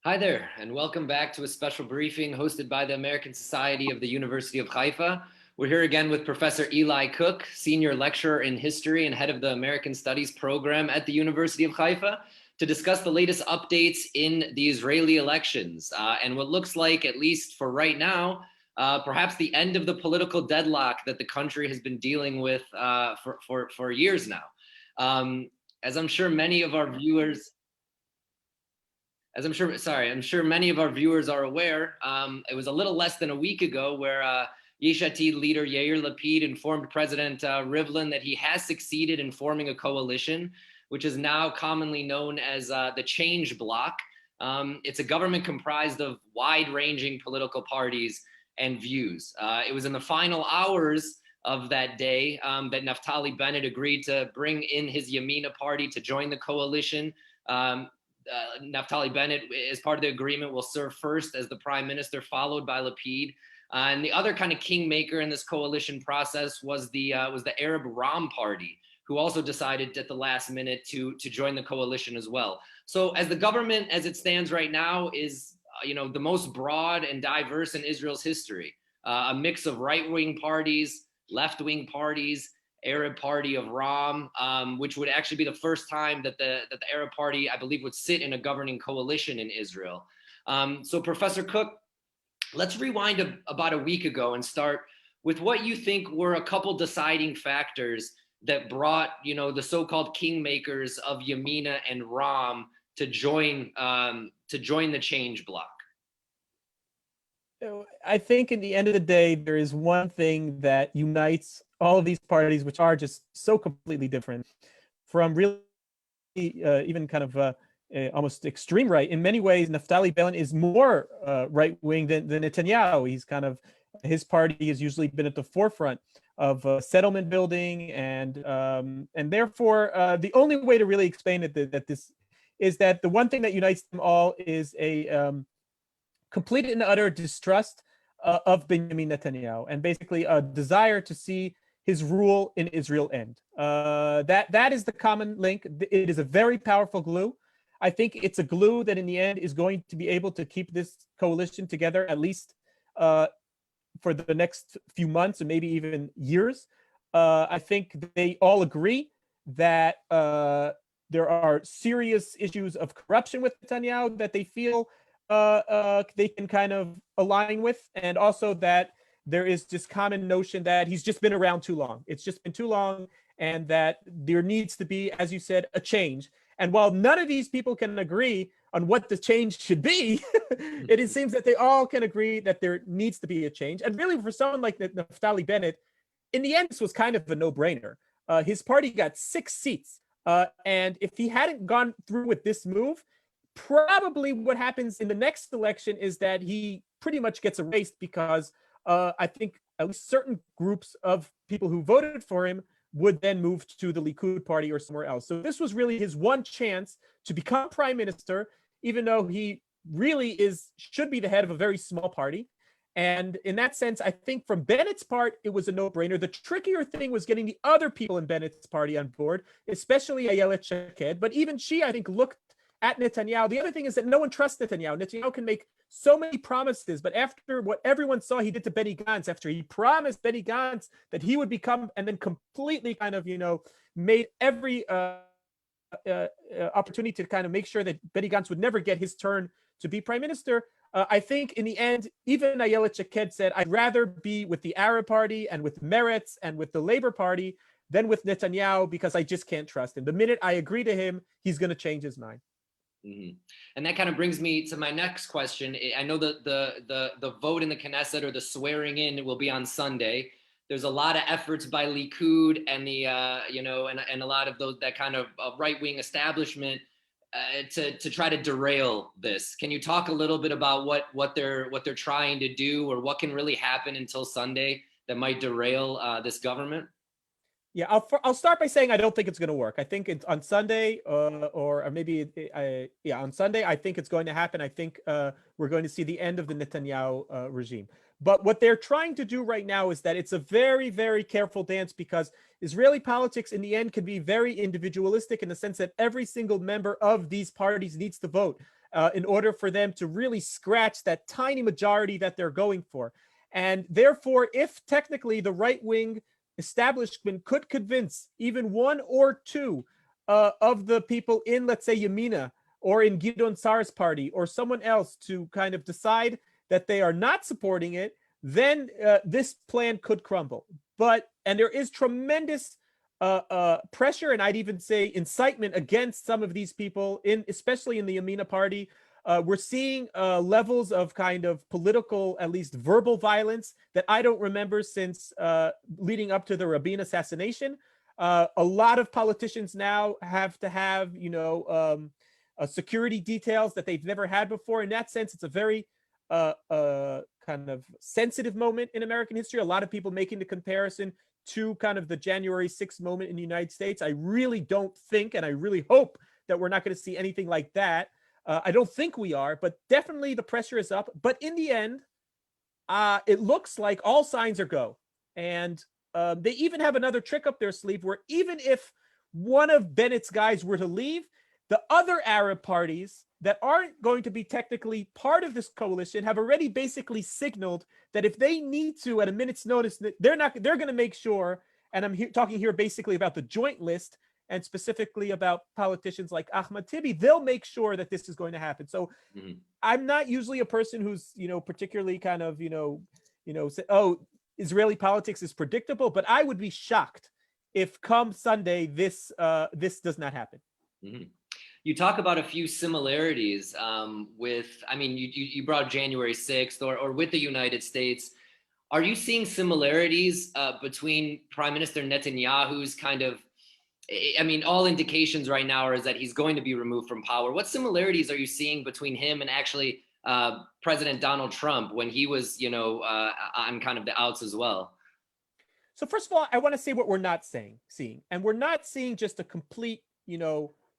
Hi there, and welcome back to a special briefing hosted by the American Society of the University of Haifa. We're here again with Professor Eli Cook, Senior Lecturer in History and Head of the American Studies Program at the University of Haifa, to discuss the latest updates in the Israeli elections and what looks like, at least for right now, perhaps the end of the political deadlock that the country has been dealing with for years now. As I'm sure many of our viewers I'm sure many of our viewers are aware, it was a little less than a week ago where Yesh Atid leader Yair Lapid informed President Rivlin that he has succeeded in forming a coalition, which is now commonly known as the Change Bloc. It's a government comprised of wide-ranging political parties and views. It was in the final hours of that day that Naftali Bennett agreed to bring in his Yamina party to join the coalition. Naftali Bennett, as part of the agreement, will serve first as the prime minister, followed by Lapid. And the other kind of kingmaker in this coalition process was the Arab Ram party, who also decided at the last minute to join the coalition as well. So as the government, as it stands right now, is the most broad and diverse in Israel's history, a mix of right-wing parties, left-wing parties, Arab Party of Ram, which would actually be the first time that the Arab Party, I believe, would sit in a governing coalition in Israel. So Professor Cook, let's rewind about a week ago and start with what you think were a couple deciding factors that brought, the so-called kingmakers of Yamina and Ram to join the Change Bloc. I think in the end of the day, there is one thing that unites all of these parties, which are just so completely different from really even kind of almost extreme right. In many ways, Naftali Bennett is more right wing than Netanyahu. He's his party has usually been at the forefront of settlement building, and therefore the only way to really explain it that this is that the one thing that unites them all is a complete and utter distrust of Benjamin Netanyahu, and basically a desire to see his rule in Israel end. That is the common link. It is a very powerful glue. I think it's a glue that in the end is going to be able to keep this coalition together, at least for the next few months and maybe even years. I think they all agree that there are serious issues of corruption with Netanyahu that they feel they can kind of align with, and also that there is this common notion that he's just been around too long. It's just been too long, and that there needs to be, as you said, a change. And while none of these people can agree on what the change should be, it seems that they all can agree that there needs to be a change. And really, for someone like Naftali Bennett, in the end, this was kind of a no-brainer. His party got 6 seats. And if he hadn't gone through with this move, probably what happens in the next election is that he pretty much gets erased, because I think at least certain groups of people who voted for him would then move to the Likud party or somewhere else. So this was really his one chance to become prime minister, even though he really should be the head of a very small party. And in that sense, I think from Bennett's part, it was a no-brainer. The trickier thing was getting the other people in Bennett's party on board, especially Ayelet Shaked. But even she, I think, looked at Netanyahu. The other thing is that no one trusts Netanyahu. Netanyahu can make so many promises, but after what everyone saw he did to Benny Gantz, after he promised Benny Gantz that he would become, and then completely kind of, made every opportunity to kind of make sure that Benny Gantz would never get his turn to be prime minister. I think in the end, even Ayelet Shaked said, I'd rather be with the Arab Party and with Meretz and with the Labor Party than with Netanyahu, because I just can't trust him. The minute I agree to him, he's going to change his mind. Mm-hmm. And that kind of brings me to my next question. I know that the vote in the Knesset, or the swearing in, will be on Sunday. There's a lot of efforts by Likud and the and a lot of that kind of right-wing establishment to try to derail this. Can you talk a little bit about what they're trying to do, or what can really happen until Sunday that might derail this government? Yeah, I'll start by saying I don't think it's going to work. I think it's on Sunday, or maybe on Sunday. I think it's going to happen. I think we're going to see the end of the Netanyahu regime. But what they're trying to do right now is that it's a very, very careful dance, because Israeli politics in the end can be very individualistic, in the sense that every single member of these parties needs to vote. in order for them to really scratch that tiny majority that they're going for. And therefore, if technically the right-wing establishment could convince even one or two of the people in, let's say, Yamina or in Gideon Sa'ar's party or someone else to kind of decide that they are not supporting it, then this plan could crumble. And there is tremendous pressure, and I'd even say incitement against some of these people, especially in the Yamina party. We're seeing levels of kind of political, at least verbal violence that I don't remember since leading up to the Rabin assassination. A lot of politicians now have to have, security details that they've never had before. In that sense, it's a very kind of sensitive moment in American history. A lot of people making the comparison to kind of the January 6th moment in the United States. I really don't think, and I really hope that we're not going to see anything like that. I don't think we are, but definitely the pressure is up. But in the end, it looks like all signs are go. And they even have another trick up their sleeve where even if one of Bennett's guys were to leave, the other Arab parties that aren't going to be technically part of this coalition have already basically signaled that if they need to, at a minute's notice, they're going to make sure, and I'm talking here basically about the joint list, and specifically about politicians like Ahmad Tibi, they'll make sure that this is going to happen. So I'm not usually a person who's, particularly kind of, say, oh, Israeli politics is predictable, but I would be shocked if come Sunday, this does not happen. You talk about a few similarities you brought January 6th or with the United States. Are you seeing similarities between Prime Minister Netanyahu's kind of, all indications right now is that he's going to be removed from power. What similarities are you seeing between him and actually President Donald Trump when he was, on kind of the outs as well? So first of all, I want to say what we're not seeing. And we're not seeing just a complete,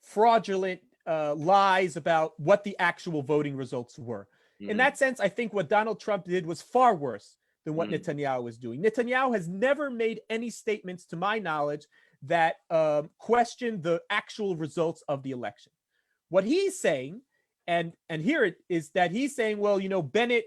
fraudulent lies about what the actual voting results were. In that sense, I think what Donald Trump did was far worse than what Netanyahu was doing. Netanyahu has never made any statements, to my knowledge, that question the actual results of the election. What he's saying, and here it is, that he's saying, well, Bennett,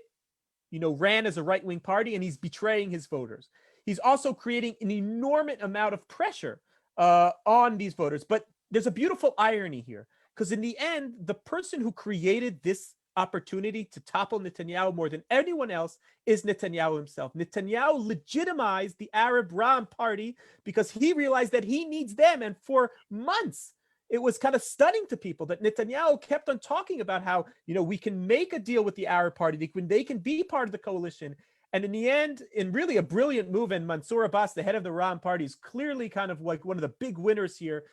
ran as a right-wing party and he's betraying his voters. He's also creating an enormous amount of pressure on these voters. But there's a beautiful irony here, because in the end, the person who created this opportunity to topple Netanyahu more than anyone else is Netanyahu himself. Netanyahu legitimized the Arab Ram party because he realized that he needs them. And for months, it was kind of stunning to people that Netanyahu kept on talking about how, we can make a deal with the Arab party. They can be part of the coalition. And in the end, in really a brilliant move, and Mansour Abbas, the head of the Ram party, is clearly kind of like one of the big winners here.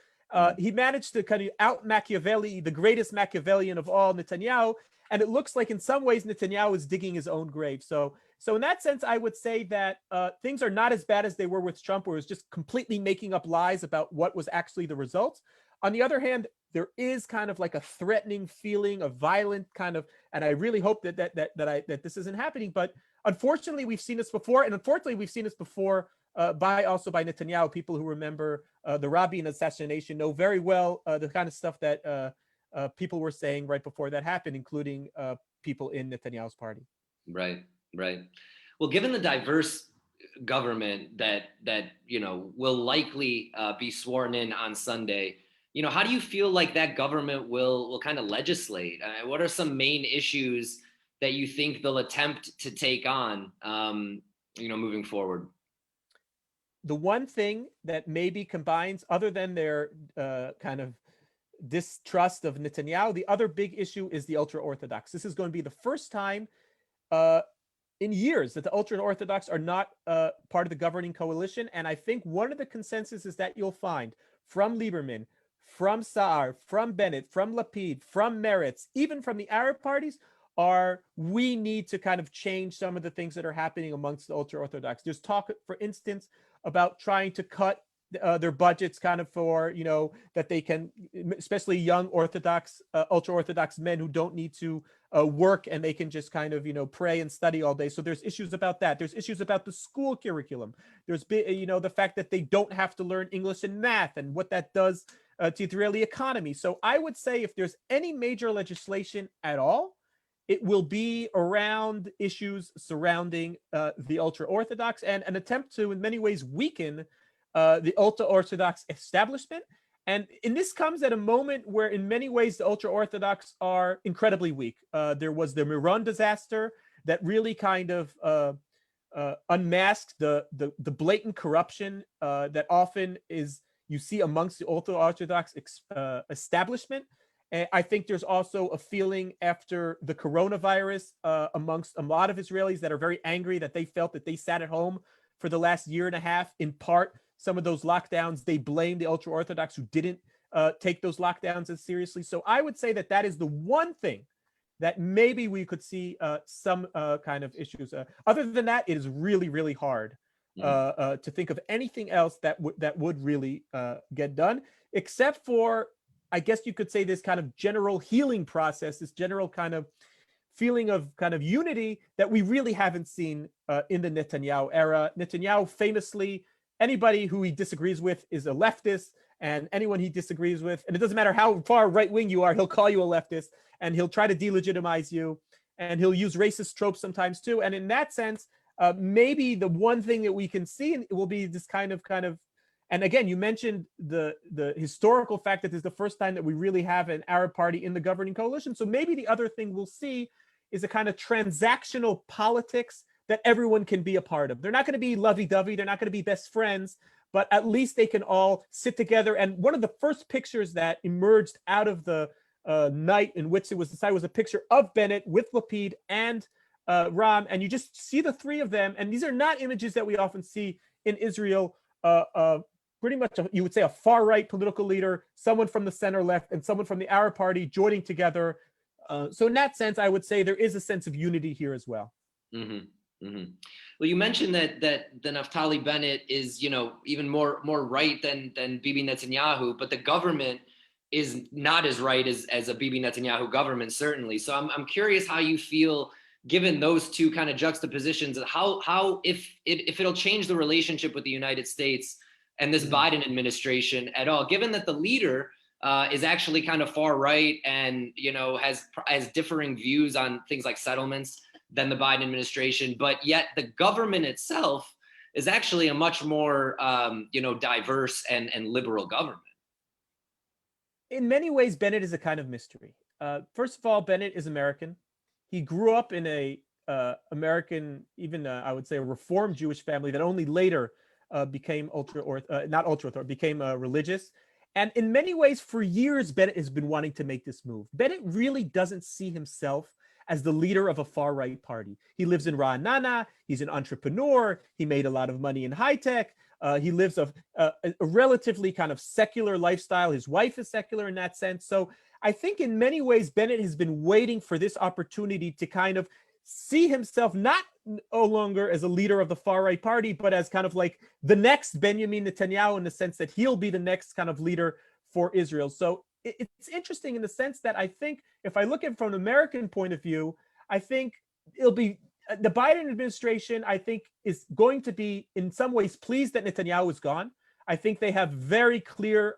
He managed to kind of out Machiavelli, the greatest Machiavellian of all, Netanyahu. And it looks like in some ways Netanyahu is digging his own grave. So in that sense, I would say that things are not as bad as they were with Trump, where it was just completely making up lies about what was actually the results. On the other hand, there is kind of like a threatening feeling of violent kind of, and I really hope that this isn't happening. But unfortunately, we've seen this before, and unfortunately, we've seen this before by Netanyahu. People who remember the Rabin assassination know very well the kind of stuff that people were saying right before that happened, including people in Netanyahu's party. Right. Well, given the diverse government that will likely be sworn in on Sunday, how do you feel like that government will kind of legislate? What are some main issues that you think they'll attempt to take on, moving forward? The one thing that maybe combines, other than their kind of distrust of Netanyahu, the other big issue is the ultra-Orthodox. This is going to be the first time in years that the ultra-Orthodox are not part of the governing coalition. And I think one of the consensus is that you'll find from Lieberman, from Sa'ar, from Bennett, from Lapid, from Meretz, even from the Arab parties, we need to kind of change some of the things that are happening amongst the ultra-Orthodox. There's talk, for instance, about trying to cut their budgets kind of for, that they can, especially young Orthodox, ultra-Orthodox men who don't need to work, and they can just kind of, pray and study all day. So there's issues about that. There's issues about the school curriculum. There's, the fact that they don't have to learn English and math and what that does to derail the economy. So I would say if there's any major legislation at all, it will be around issues surrounding the ultra-Orthodox and an attempt to, in many ways, weaken the ultra-Orthodox establishment. And this comes at a moment where, in many ways, the ultra-Orthodox are incredibly weak. There was the Miron disaster that really kind of unmasked the blatant corruption that often is you see amongst the ultra-Orthodox establishment. And I think there's also a feeling after the coronavirus amongst a lot of Israelis that are very angry that they felt that they sat at home for the last year and a half. In part, some of those lockdowns, they blame the ultra-Orthodox who didn't take those lockdowns as seriously. So I would say that that is the one thing that maybe we could see some kind of issues. Other than that, it is really, really hard to think of anything else that would really get done, except for, I guess you could say, this kind of general healing process, this general kind of feeling of kind of unity that we really haven't seen in the Netanyahu era. Netanyahu famously, anybody who he disagrees with is a leftist, and anyone he disagrees with, and it doesn't matter how far right-wing you are, he'll call you a leftist, and he'll try to delegitimize you, and he'll use racist tropes sometimes too. And in that sense, maybe the one thing that we can see will be this kind of, and again, you mentioned the historical fact that this is the first time that we really have an Arab party in the governing coalition. So maybe the other thing we'll see is a kind of transactional politics that everyone can be a part of. They're not going to be lovey-dovey, they're not going to be best friends, but at least they can all sit together. And one of the first pictures that emerged out of the night in which it was decided was a picture of Bennett with Lapid and Ram, and you just see the three of them. And these are not images that we often see in Israel. Pretty much, you would say, a far-right political leader, someone from the center-left, and someone from the Arab Party joining together. So in that sense, I would say there is a sense of unity here as well. Mm-hmm. Mm-hmm. Well, you mentioned that the Naftali Bennett is, even more right than Bibi Netanyahu, but the government is not as right as a Bibi Netanyahu government, certainly. So I'm curious how you feel, given those two kind of juxtapositions, how if it'll change the relationship with the United States and this Biden administration at all, given that the leader is actually kind of far right and has differing views on things like settlements than the Biden administration, but yet the government itself is actually a much more diverse and liberal government. In many ways, Bennett is a kind of mystery. First of all, Bennett is American. He grew up in a American, even I would say a Reformed Jewish family that only later became became religious. And in many ways, for years, Bennett has been wanting to make this move. Bennett really doesn't see himself as the leader of a far-right party. He lives in Ra'anana. He's an entrepreneur. He made a lot of money in high tech. He lives a relatively kind of secular lifestyle. His wife is secular in that sense. So I think in many ways, Bennett has been waiting for this opportunity to kind of see himself no longer as a leader of the far-right party, but as kind of like the next Benjamin Netanyahu, in the sense that he'll be the next kind of leader for Israel. So it's interesting in the sense that I think if I look at it from an American point of view, I think it'll be the Biden administration, I think, is going to be in some ways pleased that Netanyahu is gone. I think they have very clear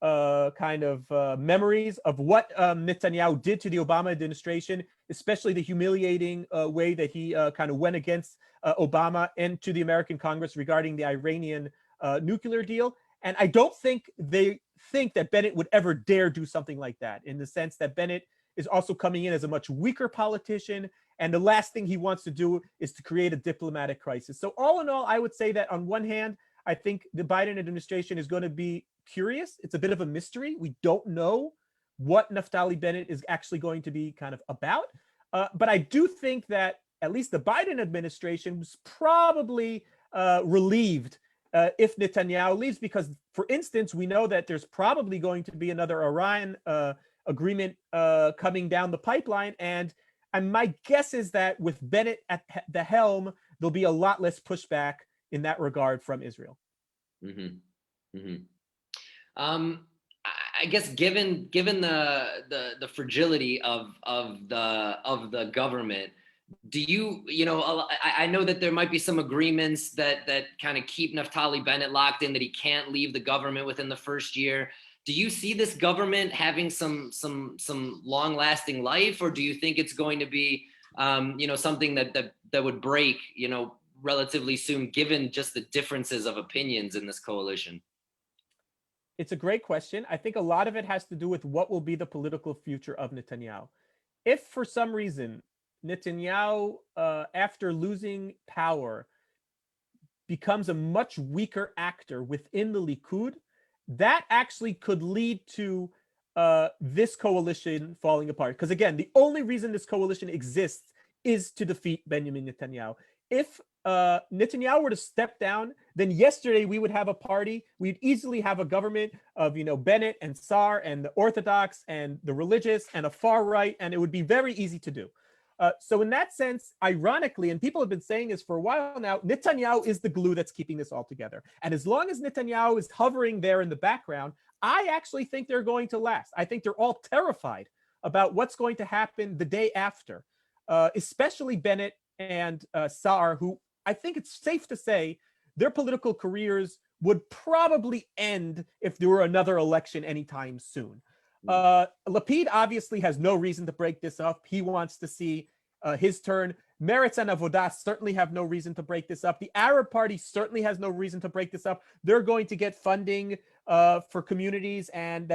memories of what Netanyahu did to the Obama administration, especially the humiliating way that he kind of went against Obama and to the American Congress regarding the Iranian nuclear deal. And I don't think they think that Bennett would ever dare do something like that, in the sense that Bennett is also coming in as a much weaker politician. And the last thing he wants to do is to create a diplomatic crisis. So all in all, I would say that on one hand, I think the Biden administration is going to be curious. It's a bit of a mystery. We don't know what Naftali Bennett is actually going to be kind of about. But I do think that at least the Biden administration was probably relieved if Netanyahu leaves, because, for instance, we know that there's probably going to be another Iran agreement coming down the pipeline. And my guess is that with Bennett at the helm, there'll be a lot less pushback in that regard from Israel. Mm-hmm. Mm-hmm. I guess given the fragility of the government, do you I know that there might be some agreements that kind of keep Naftali Bennett locked in, that he can't leave the government within the first year. Do you see this government having some long-lasting life, or do you think it's going to be something that would break relatively soon, given just the differences of opinions in this coalition? It's a great question. I think a lot of it has to do with what will be the political future of Netanyahu. If for some reason Netanyahu, after losing power, becomes a much weaker actor within the Likud, that actually could lead to this coalition falling apart. Because again, the only reason this coalition exists is to defeat Benjamin Netanyahu. If Netanyahu were to step down, then yesterday we would have a party. We'd easily have a government of Bennett and Sar and the Orthodox and the religious and a far right, and it would be very easy to do. So in that sense, ironically, and people have been saying this for a while now, Netanyahu is the glue that's keeping this all together. And as long as Netanyahu is hovering there in the background, I actually think they're going to last. I think they're all terrified about what's going to happen the day after, especially Bennett and Sar, who I think it's safe to say their political careers would probably end if there were another election anytime soon. Lapid obviously has no reason to break this up. He wants to see his turn. Meretz and Avodah certainly have no reason to break this up. The Arab Party certainly has no reason to break this up. They're going to get funding for communities and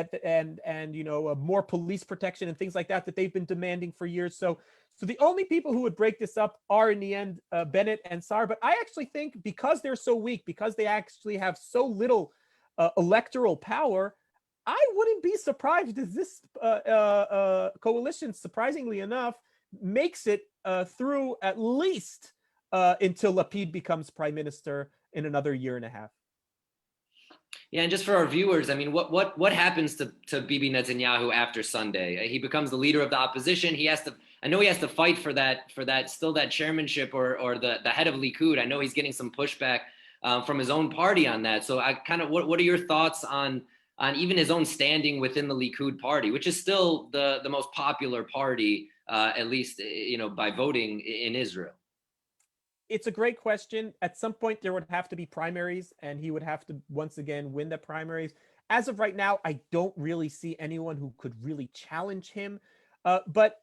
more police protection and things like that they've been demanding for years. So the only people who would break this up are in the end Bennett and Sar. But I actually think because they're so weak, because they actually have so little electoral power, I wouldn't be surprised if this coalition, surprisingly enough, makes it through at least until Lapid becomes prime minister in another year and a half. Yeah, and just for our viewers, I mean, what happens to Bibi Netanyahu after Sunday? He becomes the leader of the opposition. I know he has to fight for that chairmanship or the head of Likud. I know he's getting some pushback from his own party on that. So what are your thoughts on even his own standing within the Likud party, which is still the most popular party, at least by voting in Israel? It's a great question. At some point, there would have to be primaries, and he would have to once again win the primaries. As of right now, I don't really see anyone who could really challenge him. But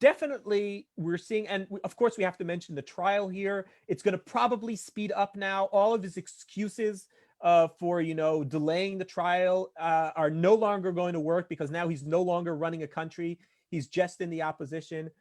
definitely we're seeing, and of course we have to mention the trial here. It's going to probably speed up now. All of his excuses for delaying the trial are no longer going to work because now he's no longer running a country. He's just in the opposition.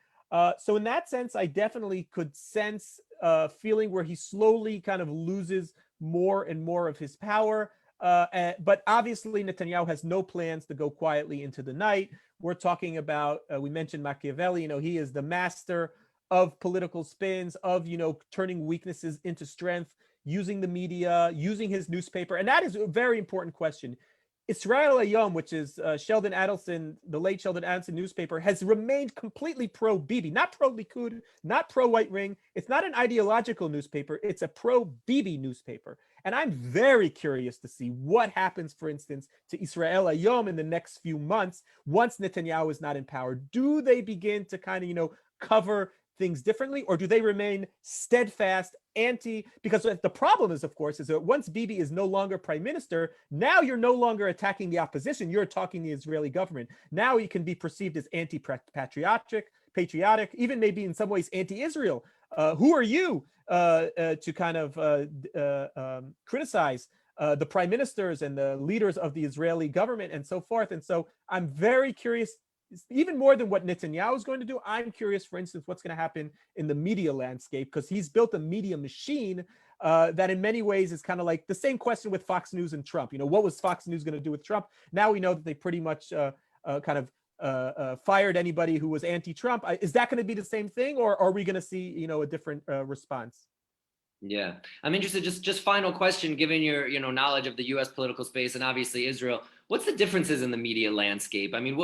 So in that sense, I definitely could sense a feeling where he slowly kind of loses more and more of his power. But obviously, Netanyahu has no plans to go quietly into the night. We're talking about, we mentioned Machiavelli, he is the master of political spins, of, turning weaknesses into strength, using the media, using his newspaper. And that is a very important question. Israel Hayom, which is Sheldon Adelson, the late Sheldon Adelson newspaper, has remained completely pro-Bibi, not pro-Likud, not pro-White Ring. It's not an ideological newspaper. It's a pro-Bibi newspaper. And I'm very curious to see what happens, for instance, to Israel Hayom in the next few months once Netanyahu is not in power. Do they begin to kind of, cover things differently, or do they remain steadfast because the problem is, of course, is that once Bibi is no longer prime minister, now you're no longer attacking the opposition, you're attacking the Israeli government. Now you can be perceived as patriotic, even maybe in some ways anti-Israel. Who are you to kind of criticize the prime ministers and the leaders of the Israeli government and so forth? And so I'm very curious, even more than what Netanyahu is going to do. I'm curious, for instance, what's going to happen in the media landscape, because he's built a media machine that in many ways is kind of like the same question with Fox News and Trump. What was Fox News going to do with Trump? Now we know that they pretty much kind of fired anybody who was anti-Trump. Is that going to be the same thing, or are we going to see, a different response? Yeah, I'm interested. Just final question, given your knowledge of the U.S. political space and obviously Israel, what's the differences in the media landscape? I mean,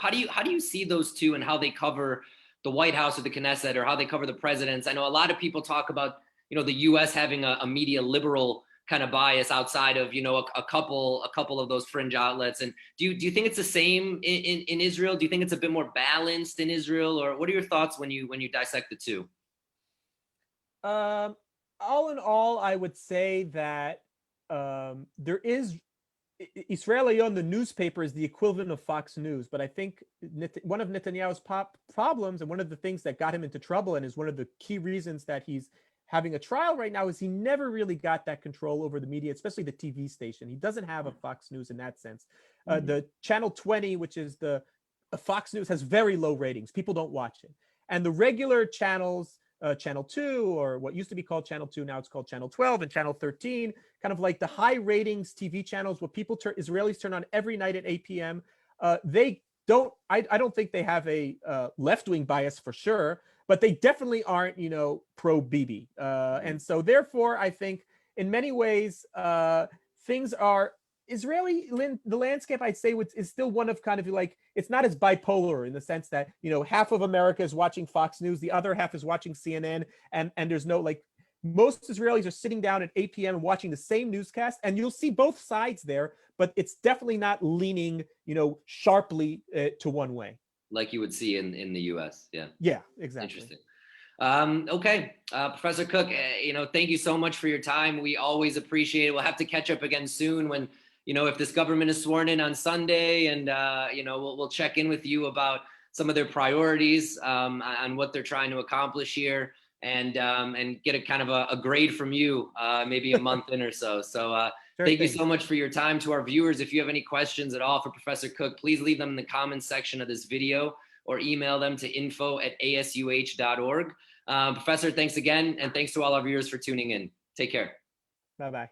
how do you see those two and how they cover the White House or the Knesset, or how they cover the presidents? I know a lot of people talk about the U.S. having a media liberal kind of bias outside of a couple of those fringe outlets. And do you think it's the same in Israel? Do you think it's a bit more balanced in Israel, or what are your thoughts when you dissect the two? All in all, I would say that there is Israel Hayom, the newspaper, is the equivalent of Fox News. But I think one of Netanyahu's problems, and one of the things that got him into trouble, and is one of the key reasons that he's having a trial right now, is he never really got that control over the media, especially the TV station. He doesn't have a Fox News in that sense. The Channel 20, which is the Fox News, has very low ratings. People don't watch it. And the regular channels, Channel 2, or what used to be called Channel 2, now it's called Channel 12 and Channel 13, kind of like the high ratings TV channels, what Israelis turn on every night at 8 p.m. They don't, I don't think they have a left-wing bias for sure, but they definitely aren't, pro-Bibi. And so therefore, I think in many ways, things are, the landscape, I'd say, is still one of kind of like, it's not as bipolar in the sense that, half of America is watching Fox News, the other half is watching CNN, and there's no, like, most Israelis are sitting down at 8 p.m. and watching the same newscast, and you'll see both sides there, but it's definitely not leaning, sharply to one way. Like you would see in the US. Yeah. Yeah, exactly. Interesting. Okay. Professor Cook, thank you so much for your time. We always appreciate it. We'll have to catch up again soon when, if this government is sworn in on Sunday, and, we'll check in with you about some of their priorities, on what they're trying to accomplish here, and get a kind of a grade from you, maybe a month in or so. So thank you so much for your time. To our viewers, if you have any questions at all for Professor Cook, please leave them in the comments section of this video, or email them to info@asuh.org. Professor, thanks again. And thanks to all our viewers for tuning in. Take care. Bye-bye.